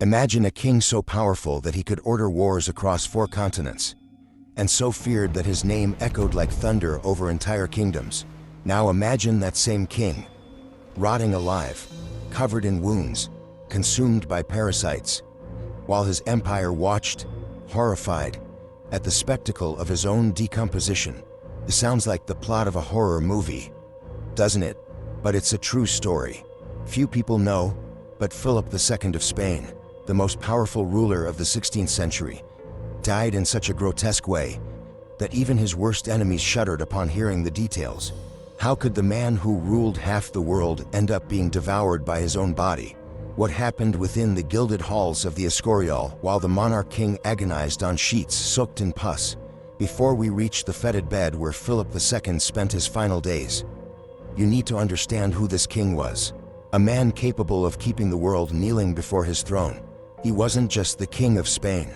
Imagine a king so powerful that he could order wars across 4 continents, and so feared that his name echoed like thunder over entire kingdoms. Now imagine that same king, rotting alive, covered in wounds, consumed by parasites, while his empire watched, horrified, at the spectacle of his own decomposition. It sounds like the plot of a horror movie, doesn't it? But it's a true story. Few people know, but Philip II of Spain, the most powerful ruler of the 16th century, died in such a grotesque way that even his worst enemies shuddered upon hearing the details. How could the man who ruled half the world end up being devoured by his own body? What happened within the gilded halls of the Escorial while the monarch king agonized on sheets soaked in pus, before we reach the fetid bed where Philip II spent his final days? You need to understand who this king was. A man capable of keeping the world kneeling before his throne. He wasn't just the king of Spain.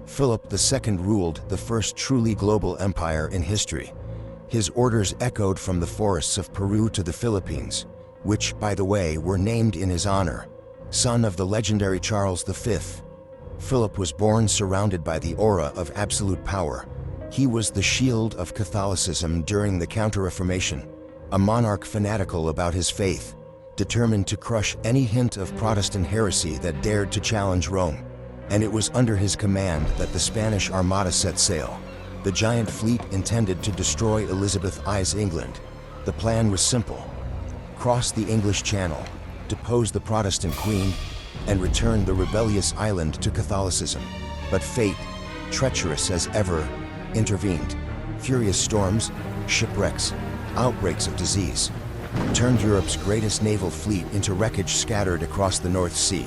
Philip II ruled the first truly global empire in history. His orders echoed from the forests of Peru to the Philippines, which, by the way, were named in his honor. Son of the legendary Charles V, Philip was born surrounded by the aura of absolute power. He was the shield of Catholicism during the Counter-Reformation, a monarch fanatical about his faith, determined to crush any hint of Protestant heresy that dared to challenge Rome. And it was under his command that the Spanish Armada set sail, the giant fleet intended to destroy Elizabeth I's England. The plan was simple: cross the English Channel, depose the Protestant queen, and return the rebellious island to Catholicism. But fate, treacherous as ever, intervened. Furious storms, shipwrecks, outbreaks of disease turned Europe's greatest naval fleet into wreckage scattered across the North Sea.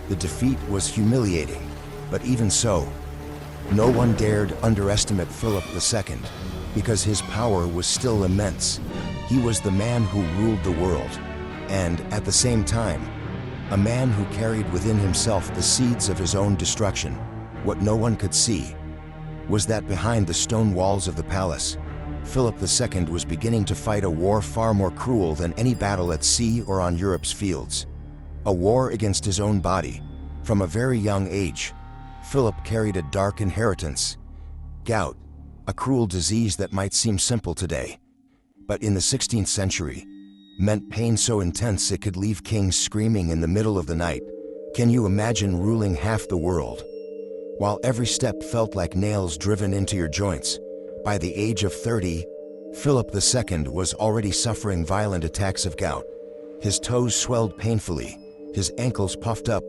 The defeat was humiliating, but even so, no one dared underestimate Philip II, because his power was still immense. He was the man who ruled the world, and, at the same time, a man who carried within himself the seeds of his own destruction. What no one could see was that behind the stone walls of the palace, Philip II was beginning to fight a war far more cruel than any battle at sea or on Europe's fields. A war against his own body. From a very young age, Philip carried a dark inheritance: gout, a cruel disease that might seem simple today, but in the 16th century, meant pain so intense it could leave kings screaming in the middle of the night. Can you imagine ruling half the world, while every step felt like nails driven into your joints? By the age of 30, Philip II was already suffering violent attacks of gout. His toes swelled painfully, his ankles puffed up,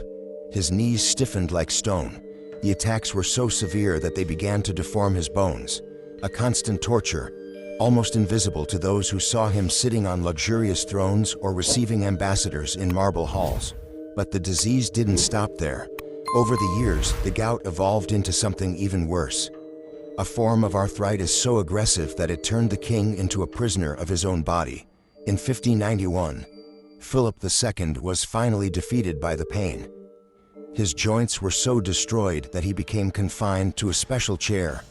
his knees stiffened like stone. The attacks were so severe that they began to deform his bones, a constant torture, almost invisible to those who saw him sitting on luxurious thrones or receiving ambassadors in marble halls. But the disease didn't stop there. Over the years, the gout evolved into something even worse: a form of arthritis so aggressive that it turned the king into a prisoner of his own body. In 1591, Philip II was finally defeated by the pain. His joints were so destroyed that he became confined to a special chair,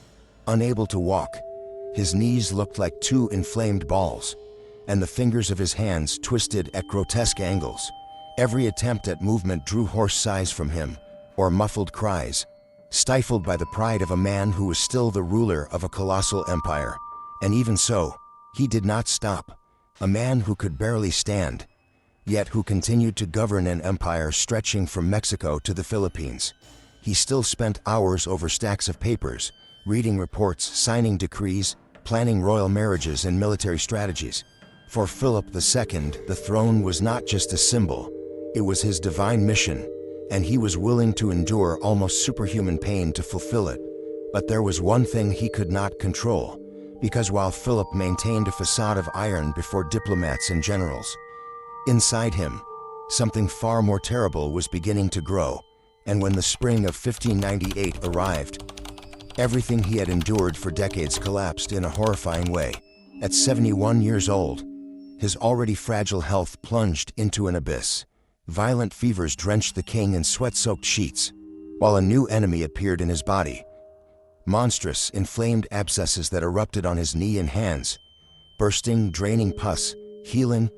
unable to walk. His knees looked like 2 inflamed balls, and the fingers of his hands twisted at grotesque angles. Every attempt at movement drew hoarse sighs from him, or muffled cries, stifled by the pride of a man who was still the ruler of a colossal empire. And even so, he did not stop. A man who could barely stand, yet who continued to govern an empire stretching from Mexico to the Philippines. He still spent hours over stacks of papers, reading reports, signing decrees, planning royal marriages and military strategies. For Philip II, the throne was not just a symbol, it was his divine mission, and he was willing to endure almost superhuman pain to fulfill it. But there was one thing he could not control, because while Philip maintained a facade of iron before diplomats and generals, inside him, something far more terrible was beginning to grow. And when the spring of 1598 arrived, everything he had endured for decades collapsed in a horrifying way. At 71 years old, his already fragile health plunged into an abyss. Violent fevers drenched the king in sweat-soaked sheets, while a new enemy appeared in his body. Monstrous, inflamed abscesses that erupted on his knee and hands, bursting, draining pus, healing,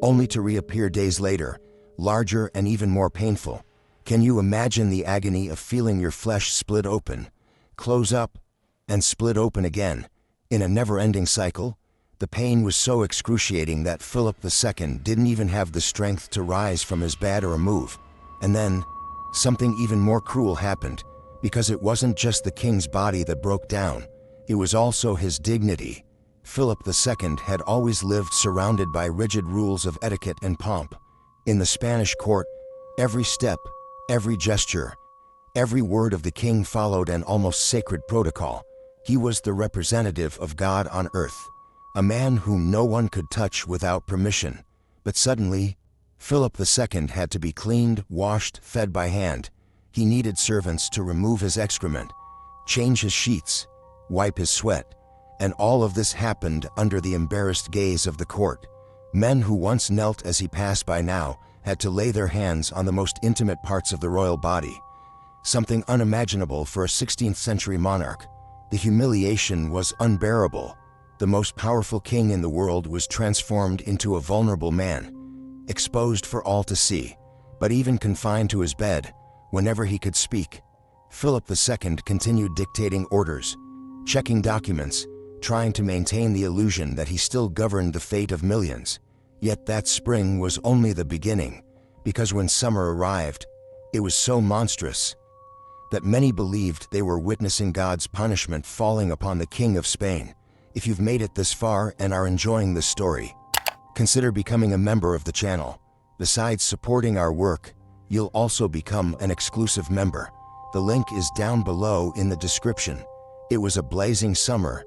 only to reappear days later, larger and even more painful. Can you imagine the agony of feeling your flesh split open, close up, and split open again, in a never-ending cycle? The pain was so excruciating that Philip II didn't even have the strength to rise from his bed or move. And then, something even more cruel happened, because it wasn't just the king's body that broke down, it was also his dignity. Philip II had always lived surrounded by rigid rules of etiquette and pomp. In the Spanish court, every step, every gesture, every word of the king followed an almost sacred protocol. He was the representative of God on earth, a man whom no one could touch without permission. But suddenly, Philip II had to be cleaned, washed, fed by hand. He needed servants to remove his excrement, change his sheets, wipe his sweat, and all of this happened under the embarrassed gaze of the court. Men who once knelt as he passed by now had to lay their hands on the most intimate parts of the royal body, something unimaginable for a 16th century monarch. The humiliation was unbearable. The most powerful king in the world was transformed into a vulnerable man, exposed for all to see. But even confined to his bed, whenever he could speak, Philip II continued dictating orders, checking documents, trying to maintain the illusion that he still governed the fate of millions. Yet that spring was only the beginning, because when summer arrived, it was so monstrous that many believed they were witnessing God's punishment falling upon the King of Spain. If you've made it this far and are enjoying this story, consider becoming a member of the channel. Besides supporting our work, you'll also become an exclusive member. The link is down below in the description. It was a blazing summer,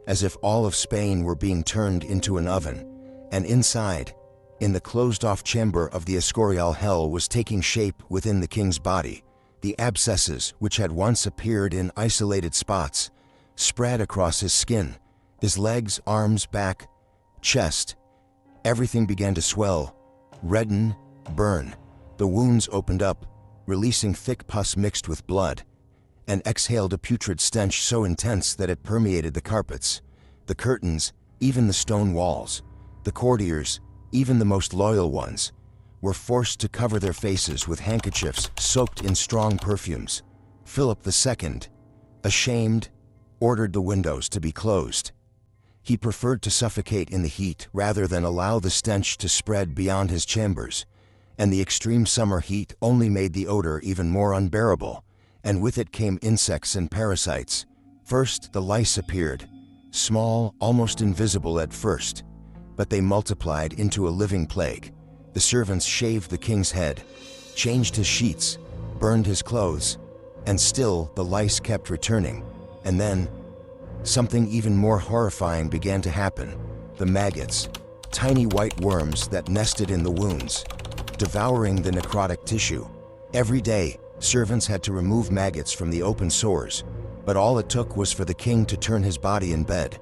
as if all of Spain were being turned into an oven, and inside, in the closed-off chamber of the Escorial hell was taking shape within the king's body. The abscesses, which had once appeared in isolated spots, spread across his skin, his legs, arms, back, chest. Everything began to swell, redden, burn. The wounds opened up, releasing thick pus mixed with blood, and exhaled a putrid stench so intense that it permeated the carpets, the curtains, even the stone walls. The courtiers, even the most loyal ones, were forced to cover their faces with handkerchiefs soaked in strong perfumes. Philip II, ashamed, ordered the windows to be closed. He preferred to suffocate in the heat rather than allow the stench to spread beyond his chambers, and the extreme summer heat only made the odor even more unbearable, and with it came insects and parasites. First, the lice appeared, small, almost invisible at first, but they multiplied into a living plague. The servants shaved the king's head, changed his sheets, burned his clothes, and still the lice kept returning. And then, something even more horrifying began to happen. The maggots, tiny white worms that nested in the wounds, devouring the necrotic tissue. Every day, servants had to remove maggots from the open sores, but all it took was for the king to turn his body in bed,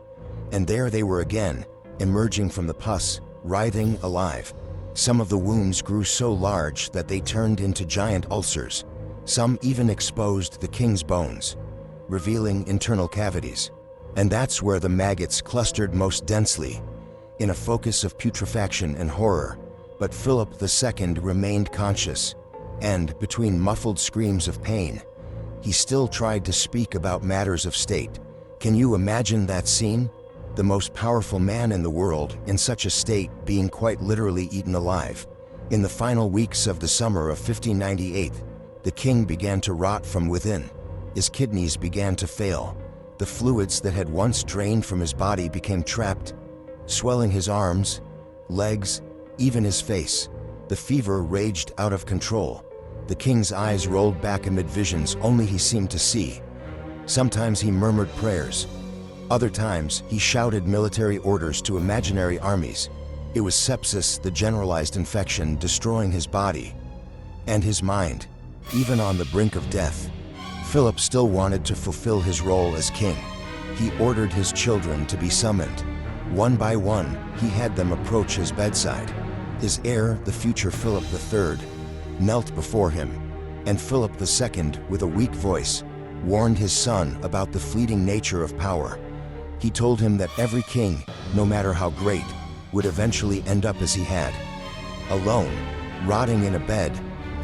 and there they were again, emerging from the pus, writhing, alive. Some of the wounds grew so large that they turned into giant ulcers. Some even exposed the king's bones, revealing internal cavities. And that's where the maggots clustered most densely, in a focus of putrefaction and horror. But Philip II remained conscious, and, between muffled screams of pain, he still tried to speak about matters of state. Can you imagine that scene? The most powerful man in the world, in such a state, being quite literally eaten alive. In the final weeks of the summer of 1598, the king began to rot from within. His kidneys began to fail. The fluids that had once drained from his body became trapped, swelling his arms, legs, even his face. The fever raged out of control. The king's eyes rolled back amid visions only he seemed to see. Sometimes he murmured prayers. Other times, he shouted military orders to imaginary armies. It was sepsis, the generalized infection, destroying his body and his mind. Even on the brink of death, Philip still wanted to fulfill his role as king. He ordered his children to be summoned. One by one, he had them approach his bedside. His heir, the future Philip III, knelt before him, and Philip II, with a weak voice, warned his son about the fleeting nature of power. He told him that every king, no matter how great, would eventually end up as he had. Alone, rotting in a bed,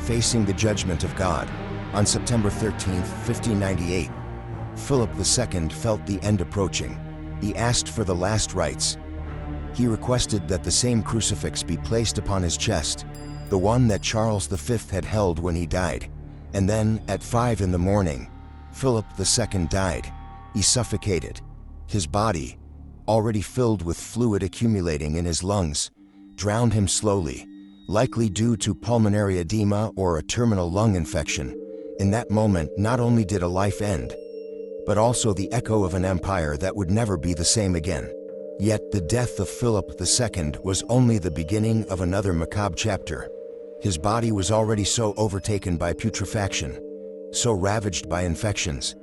facing the judgment of God. On September 13, 1598, Philip II felt the end approaching. He asked for the last rites. He requested that the same crucifix be placed upon his chest, the one that Charles V had held when he died. And then, at 5 in the morning, Philip II died. He suffocated. His body, already filled with fluid accumulating in his lungs, drowned him slowly, likely due to pulmonary edema or a terminal lung infection. In that moment, not only did a life end, but also the echo of an empire that would never be the same again. Yet the death of Philip II was only the beginning of another macabre chapter. His body was already so overtaken by putrefaction, so ravaged by infections,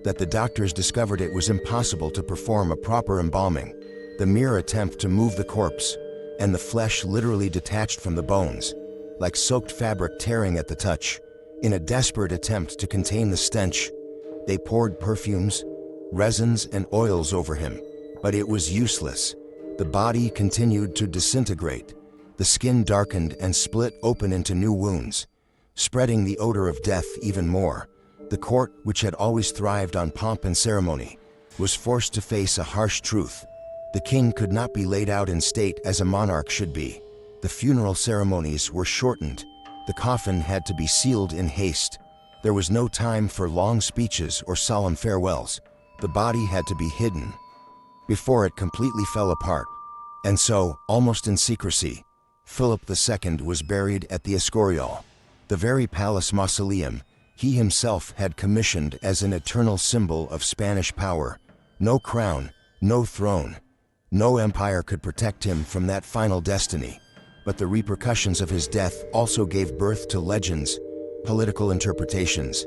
that the doctors discovered it was impossible to perform a proper embalming. The mere attempt to move the corpse, and the flesh literally detached from the bones, like soaked fabric tearing at the touch. In a desperate attempt to contain the stench, they poured perfumes, resins, and oils over him, but it was useless. The body continued to disintegrate. The skin darkened and split open into new wounds, spreading the odor of death even more. The court, which had always thrived on pomp and ceremony, was forced to face a harsh truth. The king could not be laid out in state as a monarch should be. The funeral ceremonies were shortened. The coffin had to be sealed in haste. There was no time for long speeches or solemn farewells. The body had to be hidden before it completely fell apart. And so, almost in secrecy, Philip II was buried at the Escorial, the very palace mausoleum he himself had commissioned as an eternal symbol of Spanish power. No crown, no throne, no empire could protect him from that final destiny. But the repercussions of his death also gave birth to legends, political interpretations,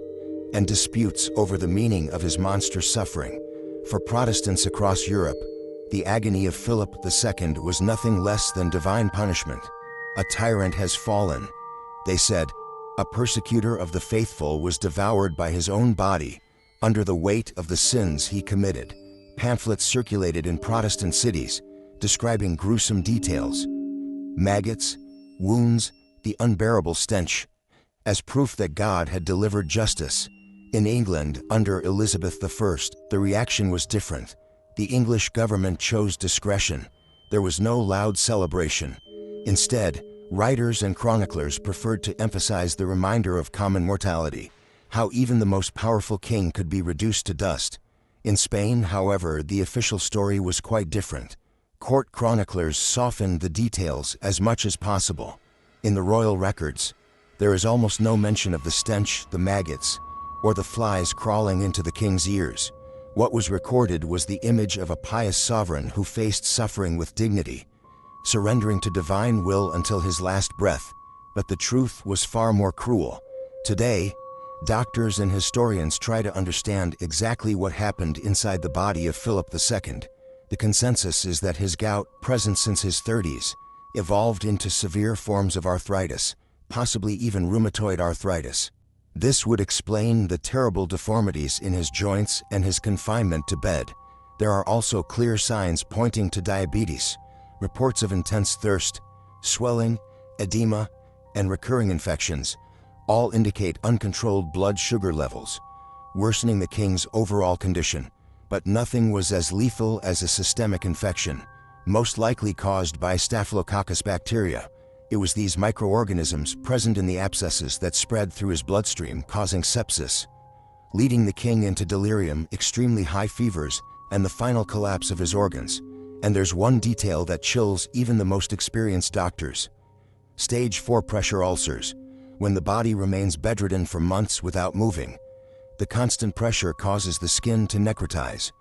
and disputes over the meaning of his monstrous suffering. For Protestants across Europe, the agony of Philip II was nothing less than divine punishment. A tyrant has fallen, they said. A persecutor of the faithful was devoured by his own body, under the weight of the sins he committed. Pamphlets circulated in Protestant cities, describing gruesome details: maggots, wounds, the unbearable stench, as proof that God had delivered justice. In England, under Elizabeth I, the reaction was different. The English government chose discretion. There was no loud celebration. Instead, writers and chroniclers preferred to emphasize the reminder of common mortality, how even the most powerful king could be reduced to dust. In Spain, however, the official story was quite different. Court chroniclers softened the details as much as possible. In the royal records, there is almost no mention of the stench, the maggots, or the flies crawling into the king's ears. What was recorded was the image of a pious sovereign who faced suffering with dignity, surrendering to divine will until his last breath. But the truth was far more cruel. Today, doctors and historians try to understand exactly what happened inside the body of Philip II. The consensus is that his gout, present since his 30s, evolved into severe forms of arthritis, possibly even rheumatoid arthritis. This would explain the terrible deformities in his joints and his confinement to bed. There are also clear signs pointing to diabetes. Reports of intense thirst, swelling, edema, and recurring infections all indicate uncontrolled blood sugar levels, worsening the king's overall condition. But nothing was as lethal as a systemic infection, most likely caused by Staphylococcus bacteria. It was these microorganisms present in the abscesses that spread through his bloodstream, causing sepsis, leading the king into delirium, extremely high fevers, and the final collapse of his organs. And there's one detail that chills even the most experienced doctors: stage 4 pressure ulcers. When the body remains bedridden for months without moving, the constant pressure causes the skin to necrotize,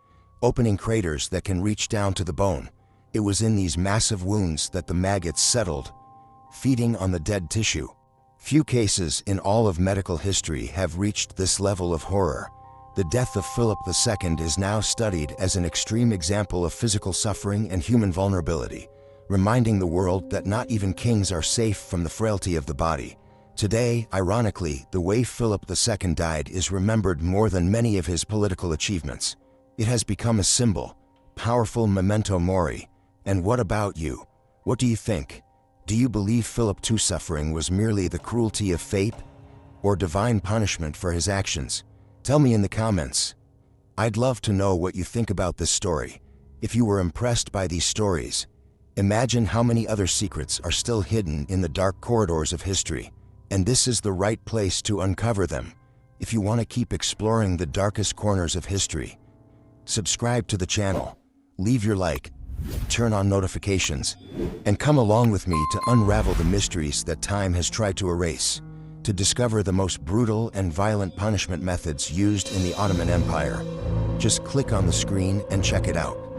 opening craters that can reach down to the bone. It was in these massive wounds that the maggots settled, feeding on the dead tissue. Few cases in all of medical history have reached this level of horror. The death of Philip II is now studied as an extreme example of physical suffering and human vulnerability, reminding the world that not even kings are safe from the frailty of the body. Today, ironically, the way Philip II died is remembered more than many of his political achievements. It has become a symbol, powerful memento mori. And what about you? What do you think? Do you believe Philip II's suffering was merely the cruelty of fate or divine punishment for his actions? Tell me in the comments. I'd love to know what you think about this story. If you were impressed by these stories, imagine how many other secrets are still hidden in the dark corridors of history, and this is the right place to uncover them. If you want to keep exploring the darkest corners of history, subscribe to the channel, leave your like, turn on notifications, and come along with me to unravel the mysteries that time has tried to erase, to discover the most brutal and violent punishment methods used in the Ottoman Empire. Just click on the screen and check it out.